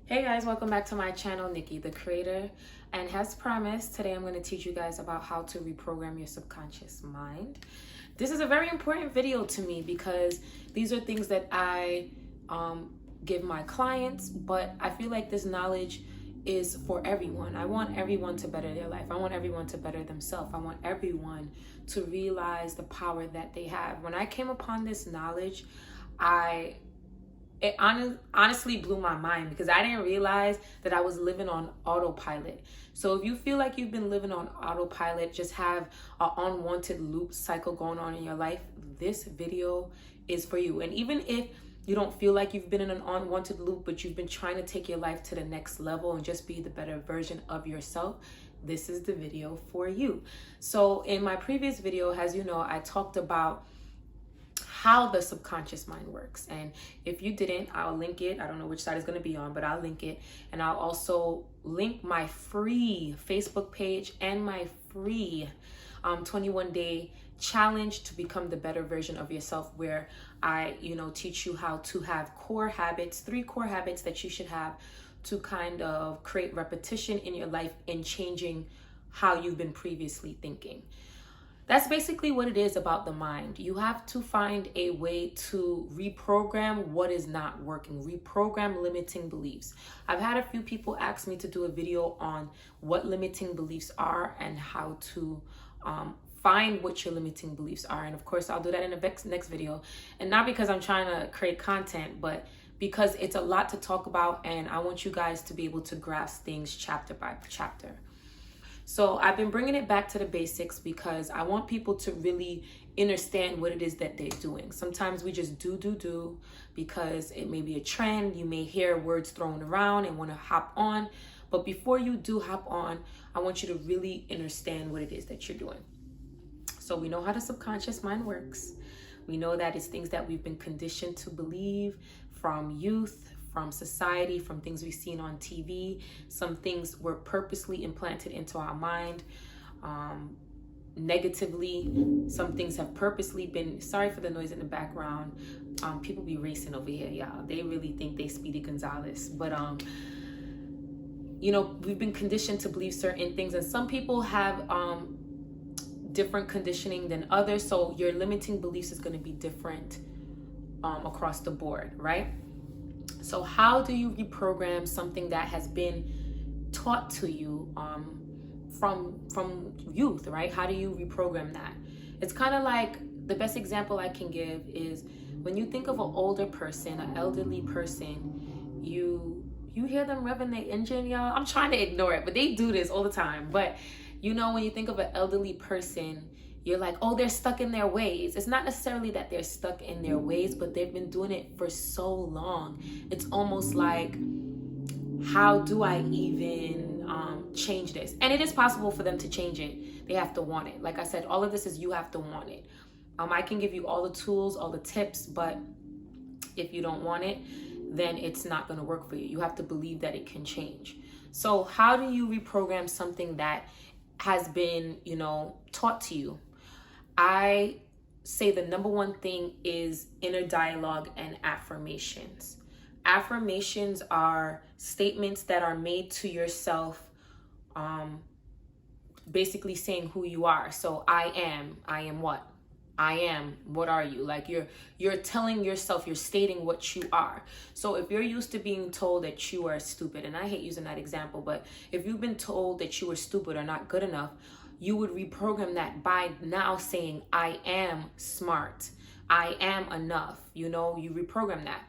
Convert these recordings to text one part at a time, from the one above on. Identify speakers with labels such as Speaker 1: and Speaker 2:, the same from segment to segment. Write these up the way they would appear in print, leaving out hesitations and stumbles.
Speaker 1: Hey guys, welcome back to my channel, Nikki the Creator. And as promised, today I'm going to teach you guys about how to reprogram your subconscious mind. This is a very important video to me because these are things that I give my clients, but I feel like this knowledge is for everyone. I want everyone to better their life. I want everyone to better themselves. I want everyone to realize the power that they have. When I came upon this knowledge, it honestly blew my mind because I didn't realize that I was living on autopilot. So if you feel like you've been living on autopilot, just have an unwanted loop cycle going on in your life, this video is for you. And even if you don't feel like you've been in an unwanted loop, but you've been trying to take your life to the next level and just be the better version of yourself, this is the video for you. So in my previous video, as you know, I talked about how the subconscious mind works. And if you didn't, I'll link it. I don't know which side it's going to be on, but I'll link it. And I'll also link my free Facebook page and my free 21-day challenge to become the better version of yourself, where I, teach you how to have core habits, 3 core habits that you should have to kind of create repetition in your life in changing how you've been previously thinking. That's basically what it is about the mind. You have to find a way to reprogram what is not working, reprogram limiting beliefs. I've had a few people ask me to do a video on what limiting beliefs are and how to find what your limiting beliefs are. And of course, I'll do that in the next video. And not because I'm trying to create content, but because it's a lot to talk about and I want you guys to be able to grasp things chapter by chapter. So I've been bringing it back to the basics because I want people to really understand what it is that they're doing. Sometimes we just do because it may be a trend. You may hear words thrown around and want to hop on. But before you do hop on, I want you to really understand what it is that you're doing. So we know how the subconscious mind works. We know that it's things that we've been conditioned to believe from youth, from society, from things we've seen on TV. Some things were purposely implanted into our mind negatively. Some things have purposely been, sorry for the noise in the background. People be racing over here, y'all. They really think they Speedy Gonzalez. But, we've been conditioned to believe certain things. And some people have different conditioning than others. So your limiting beliefs is going to be different across the board, right? So how do you reprogram something that has been taught to you from youth, right? How do you reprogram that? It's kind of like, the best example I can give is when you think of an older person, an elderly person, you hear them revving their engine, y'all. I'm trying to ignore it, but they do this all the time. But when you think of an elderly person, you're like, oh, they're stuck in their ways. It's not necessarily that they're stuck in their ways, but they've been doing it for so long. It's almost like, how do I even change this? And it is possible for them to change it. They have to want it. Like I said, all of this is you have to want it. I can give you all the tools, all the tips, but if you don't want it, then it's not going to work for you. You have to believe that it can change. So how do you reprogram something that has been, taught to you? I say the number one thing is inner dialogue and affirmations. Affirmations are statements that are made to yourself, basically saying who you are. So I am what? I am, what are you? Like you're telling yourself, you're stating what you are. So if you're used to being told that you are stupid, and I hate using that example, but if you've been told that you are stupid or not good enough, you would reprogram that by now saying, I am smart. I am enough. You reprogram that.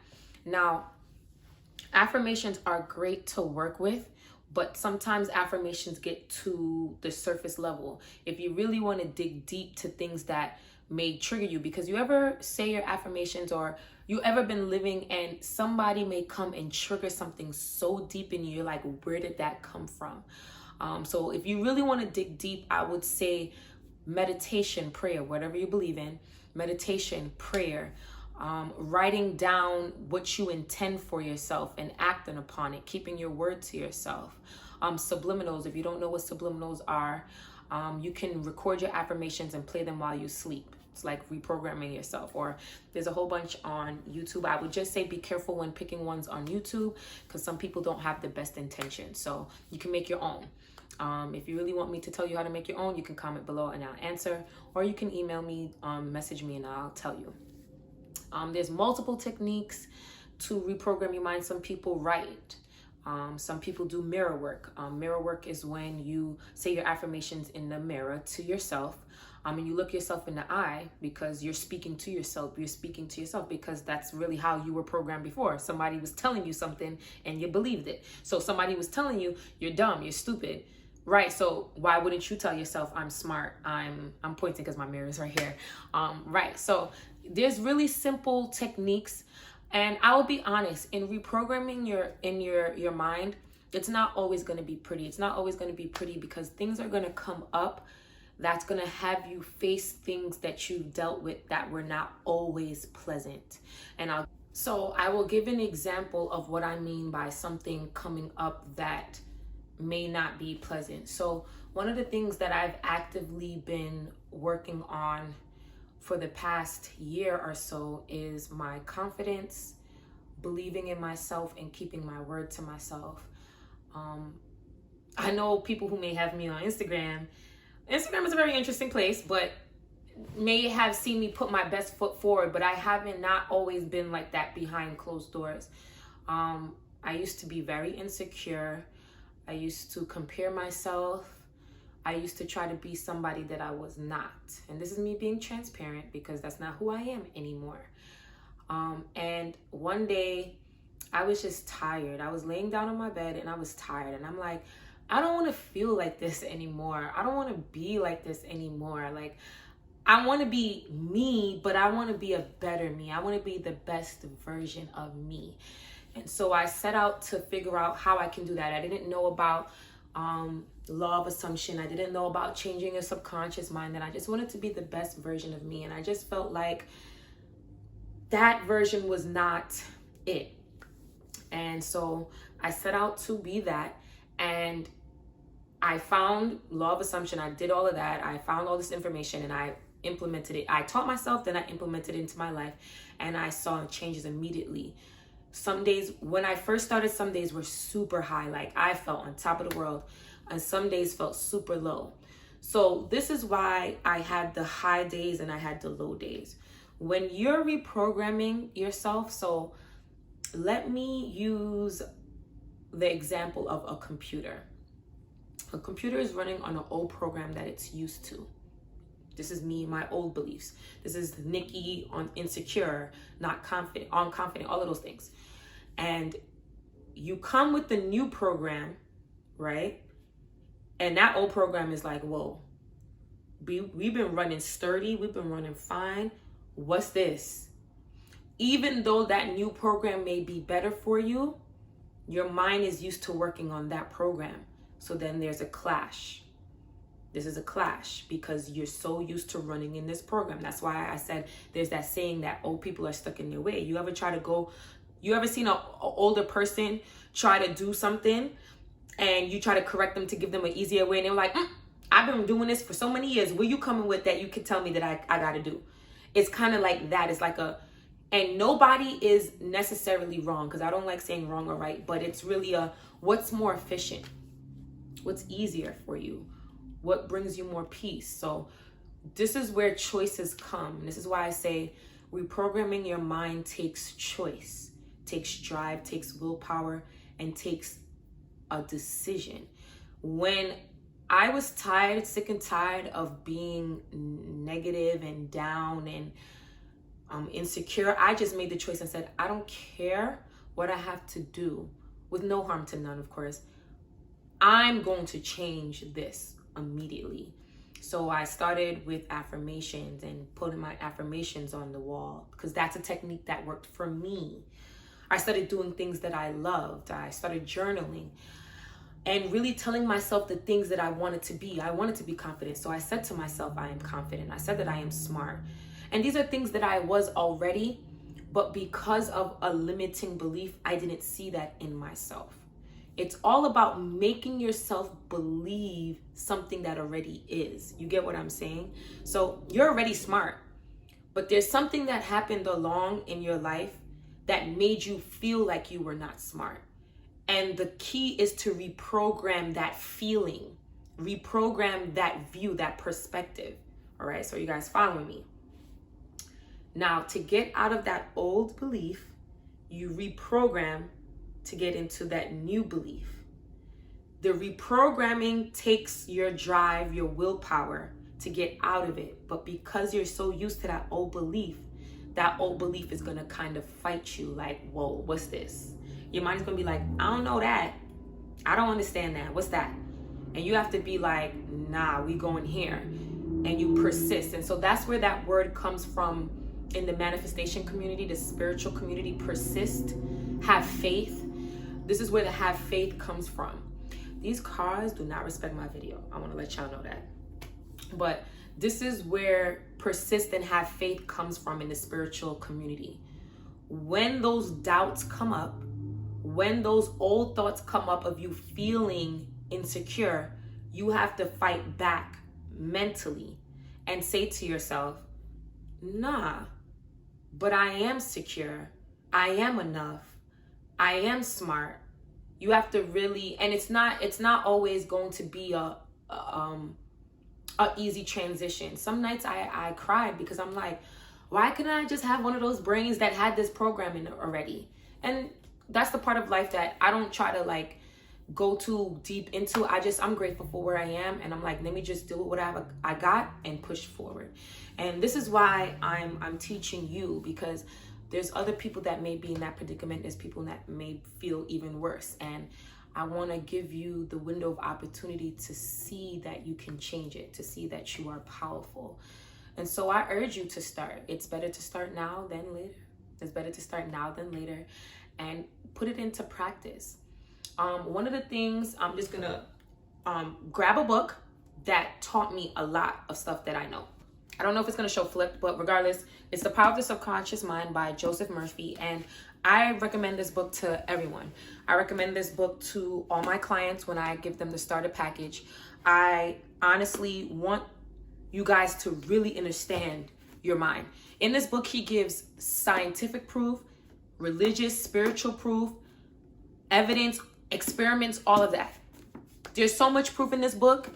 Speaker 1: Now, affirmations are great to work with, but sometimes affirmations get to the surface level. If you really want to dig deep to things that may trigger you, because you ever say your affirmations, or you ever been living and somebody may come and trigger something so deep in you, you're like, where did that come from? So if you really want to dig deep, I would say meditation, prayer, whatever you believe in, meditation, prayer, writing down what you intend for yourself and acting upon it, keeping your word to yourself. Subliminals, if you don't know what subliminals are, you can record your affirmations and play them while you sleep. It's like reprogramming yourself, or there's a whole bunch on YouTube. I would just say be careful when picking ones on YouTube, because some people don't have the best intentions. So you can make your own. If you really want me to tell you how to make your own, you can comment below and I'll answer, or you can email me, message me, and I'll tell you. There's multiple techniques to reprogram your mind. Some people write. Some people do mirror work. Mirror work is when you say your affirmations in the mirror to yourself. And you look yourself in the eye, because you're speaking to yourself. You're speaking to yourself because that's really how you were programmed before. Somebody was telling you something and you believed it. So somebody was telling you you're dumb, you're stupid. Right, so why wouldn't you tell yourself I'm smart? I'm pointing because my mirror is right here. Right, so there's really simple techniques, and I will be honest, in reprogramming your mind, it's not always going to be pretty. It's not always going to be pretty because things are going to come up that's going to have you face things that you've dealt with that were not always pleasant. So I will give an example of what I mean by something coming up that may not be pleasant. So one of the things that I've actively been working on for the past year or so is my confidence, believing in myself, and keeping my word to myself. I know people who may have me on Instagram. Instagram is a very interesting place, but may have seen me put my best foot forward, but I haven't not always been like that behind closed doors. I used to be very insecure. I used to compare myself. I used to try to be somebody that I was not. And this is me being transparent because that's not who I am anymore. And one day I was just tired. I was laying down on my bed and I was tired. And I'm like, I don't want to feel like this anymore. I don't want to be like this anymore. Like, I want to be me, but I want to be a better me. I want to be the best version of me. And so I set out to figure out how I can do that. I didn't know about law of assumption. I didn't know about changing a subconscious mind. And I just wanted to be the best version of me. And I just felt like that version was not it. And so I set out to be that. And I found law of assumption. I did all of that. I found all this information and I implemented it. I taught myself, then I implemented it into my life. And I saw changes immediately. Some days, when I first started, some days were super high. Like I felt on top of the world. And some days felt super low. So this is why I had the high days and I had the low days. When you're reprogramming yourself, so let me use the example of a computer. A computer is running on an old program that it's used to. This is me, my old beliefs. This is Nikki on insecure, not confident, on confident, all of those things. And you come with the new program, right? And that old program is like, whoa, we've been running sturdy. We've been running fine. What's this? Even though that new program may be better for you, your mind is used to working on that program. So then there's a clash. This is a clash because you're so used to running in this program. That's why I said there's that saying that old people are stuck in their way. You ever seen an older person try to do something and you try to correct them to give them an easier way? And they're like, I've been doing this for so many years. Where you coming with that you can tell me that I got to do? It's kind of like that. It's like and nobody is necessarily wrong, because I don't like saying wrong or right, but it's really what's more efficient? What's easier for you? What brings you more peace? So this is where choices come. This is why I say reprogramming your mind takes choice, takes drive, takes willpower, and takes a decision. When I was tired, sick and tired of being negative and down and insecure, I just made the choice and said, I don't care what I have to do, with no harm to none, of course. I'm going to change this immediately. So I started with affirmations and putting my affirmations on the wall, because that's a technique that worked for me. I started doing things that I loved. I started journaling and really telling myself the things that I wanted to be. I wanted to be confident. So I said to myself, I am confident. I said that I am smart. And these are things that I was already, but because of a limiting belief, I didn't see that in myself. It's all about making yourself believe something that already is. You get what I'm saying? So you're already smart. but there's something that happened along in your life that made you feel like you were not smart. And the key is to reprogram that feeling, reprogram that view, that perspective. All right, so you guys following me? Now, to get out of that old belief, you reprogram to get into that new belief. The reprogramming takes your drive, your willpower to get out of it. But because you're so used to that old belief is going to kind of fight you like, whoa, what's this? Your mind's going to be like, I don't know that. I don't understand that. What's that? And you have to be like, nah, we going here. And you persist. And so that's where that word comes from in the manifestation community, the spiritual community. Persist, have faith. This is where the have faith comes from. These cars do not respect my video. I want to let y'all know that. But this is where persist and have faith comes from in the spiritual community. When those doubts come up, when those old thoughts come up of you feeling insecure, you have to fight back mentally and say to yourself, nah, but I am secure. I am enough. I am smart. You have to really, and it's not always going to be a easy transition. Some nights I cried because I'm like, why couldn't I just have one of those brains that had this programming already? And that's the part of life that I don't try to like go too deep into. I'm grateful for where I am, and I'm like, let me just do what I got and push forward. And this is why I'm teaching you, because there's other people that may be in that predicament. There's people that may feel even worse, and I want to give you the window of opportunity to see that you can change it, to see that you are powerful. And so I urge you to start. It's better to start now than later. It's better to start now than later, and put it into practice. One of the things, I'm just gonna grab a book that taught me a lot of stuff that I know. I don't know if it's gonna show flipped, but regardless, it's The Power of the Subconscious Mind by Joseph Murphy. And I recommend this book to everyone. I recommend this book to all my clients when I give them the starter package. I honestly want you guys to really understand your mind. In this book, he gives scientific proof, religious, spiritual proof, evidence, experiments, all of that. There's so much proof in this book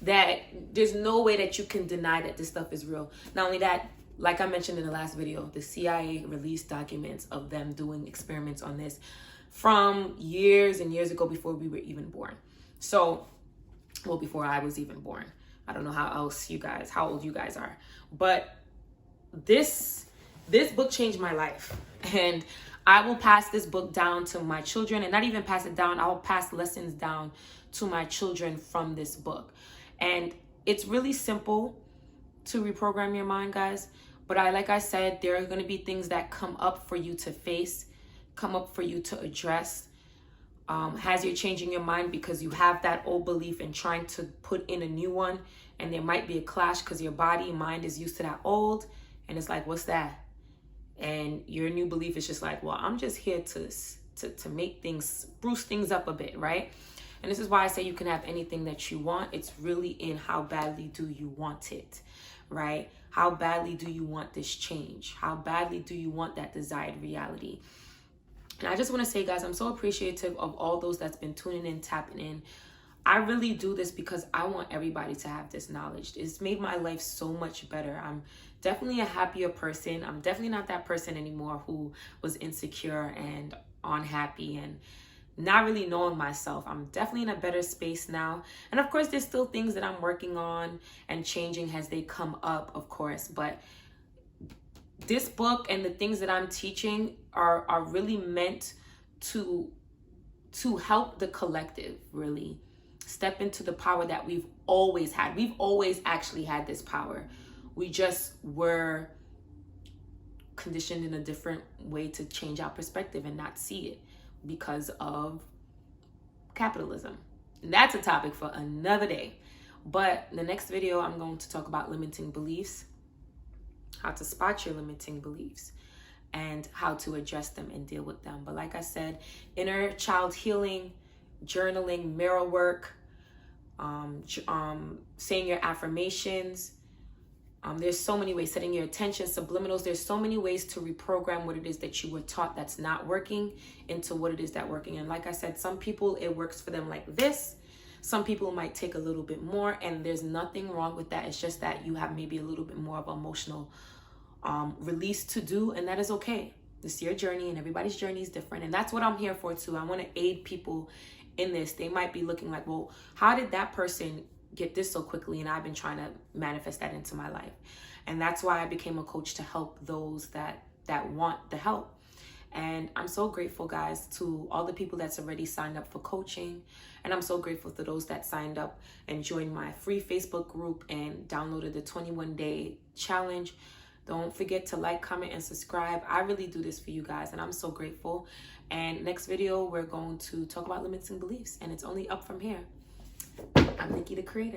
Speaker 1: that there's no way that you can deny that this stuff is real. Not only that, like I mentioned in the last video, the CIA released documents of them doing experiments on this from years and years ago, before we were even born. So, well, before I was even born. I don't know how old you guys are. But this book changed my life. And I will pass this book down to my children, and not even pass it down, I will pass lessons down to my children from this book. And it's really simple to reprogram your mind, guys. But like I said, there are going to be things that come up for you to face, come up for you to address as you're changing your mind, because you have that old belief and trying to put in a new one. And there might be a clash because your body, mind is used to that old. And it's like, what's that? And your new belief is just like, well, I'm just here to make things, spruce things up a bit, right? And this is why I say you can have anything that you want. It's really in how badly do you want it, right? How badly do you want this change? How badly do you want that desired reality? And I just want to say, guys, I'm so appreciative of all those that's been tuning in, tapping in. I really do this because I want everybody to have this knowledge. It's made my life so much better. I'm definitely a happier person. I'm definitely not that person anymore who was insecure and unhappy and not really knowing myself. I'm definitely in a better space now. And of course, there's still things that I'm working on and changing as they come up, of course. But this book and the things that I'm teaching are really meant to help the collective really step into the power that we've always had. We've always actually had this power. We just were conditioned in a different way to change our perspective and not see it because of capitalism. And that's a topic for another day. But in the next video, I'm going to talk about limiting beliefs, how to spot your limiting beliefs, and how to address them and deal with them. But like I said, inner child healing, journaling, mirror work, saying your affirmations, There's so many ways, setting your attention, subliminals. There's so many ways to reprogram what it is that you were taught that's not working into what it is that working. And like I said, some people, it works for them like this. Some people might take a little bit more, and there's nothing wrong with that. It's just that you have maybe a little bit more of emotional release to do, and that is okay. It's your journey, and everybody's journey is different. And that's what I'm here for too. I want to aid people in this. They might be looking like, well, how did that person get this so quickly? And I've been trying to manifest that into my life. And that's why I became a coach, to help those that want the help. And I'm so grateful, guys, to all the people that's already signed up for coaching. And I'm so grateful to those that signed up and joined my free Facebook group and downloaded the 21-day challenge. Don't forget to like, comment, and subscribe. I really do this for you guys, and I'm so grateful. And next video, we're going to talk about limits and beliefs, and it's only up from here. I'm Nikki, the creator.